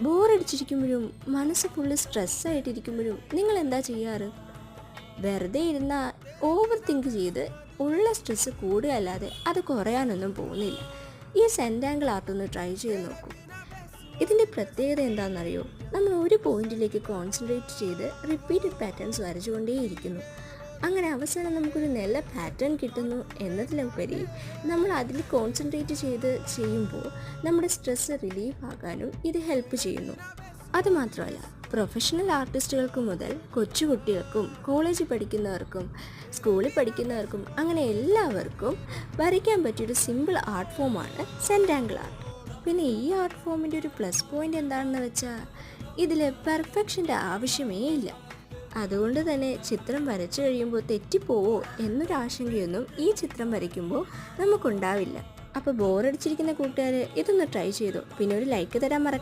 ബോറടിച്ചിരിക്കുമ്പോഴും മനസ്സ് ഫുള്ള് സ്ട്രെസ്സായിട്ടിരിക്കുമ്പോഴും നിങ്ങൾ എന്താ ചെയ്യാറ്? വെറുതെ ഇരുന്നാൽ ഓവർ തിങ്ക് ചെയ്ത് ഉള്ള സ്ട്രെസ്സ് കൂടുകയല്ലാതെ അത് കുറയാനൊന്നും പോകുന്നില്ല. ഈ സെൻറ്റാങ്കിൾ ആർട്ട് ഒന്ന് ട്രൈ ചെയ്ത് നോക്കൂ. ഇതിൻ്റെ പ്രത്യേകത എന്താണെന്നറിയോ? നമ്മൾ ഒരു പോയിന്റിലേക്ക് കോൺസെൻട്രേറ്റ് ചെയ്ത് റിപ്പീറ്റഡ് പാറ്റേൺസ് വരച്ചുകൊണ്ടേയിരിക്കുന്നു. അങ്ങനെ അവസാനം നമുക്കൊരു നല്ല പാറ്റേൺ കിട്ടുന്നു എന്നതിലുപരി നമ്മൾ അതിൽ കോൺസെൻട്രേറ്റ് ചെയ്ത് ചെയ്യുമ്പോൾ നമ്മുടെ സ്ട്രെസ്സ് റിലീഫ് ആകാനും ഇത് ഹെൽപ്പ് ചെയ്യുന്നു. അതുമാത്രമല്ല, പ്രൊഫഷണൽ ആർട്ടിസ്റ്റുകൾക്ക് മുതൽ കൊച്ചുകുട്ടികൾക്കും കോളേജിൽ പഠിക്കുന്നവർക്കും സ്കൂളിൽ പഠിക്കുന്നവർക്കും അങ്ങനെ എല്ലാവർക്കും വരയ്ക്കാൻ പറ്റിയൊരു സിമ്പിൾ ആർട്ട് ഫോമാണ് സെൻറ്റാങ്കിൾ ആർട്ട്. പിന്നെ ഈ ആർട്ട് ഫോമിൻ്റെ ഒരു പ്ലസ് പോയിൻ്റ് എന്താണെന്ന് വെച്ചാൽ ഇതിൽ പെർഫെക്ഷൻ്റെ ആവശ്യമേ ഇല്ല. അതുകൊണ്ട് തന്നെ ചിത്രം വരച്ചു കഴിയുമ്പോൾ തെറ്റിപ്പോവോ എന്നൊരാശങ്കയൊന്നും ഈ ചിത്രം വരയ്ക്കുമ്പോൾ നമുക്കുണ്ടാവില്ല. അപ്പോൾ ബോറടിച്ചിരിക്കുന്ന കൂട്ടുകാർ ഇതൊന്ന് ട്രൈ ചെയ്തോ. പിന്നെ ഒരു ലൈക്ക് തരാൻ മറക്കരുത്.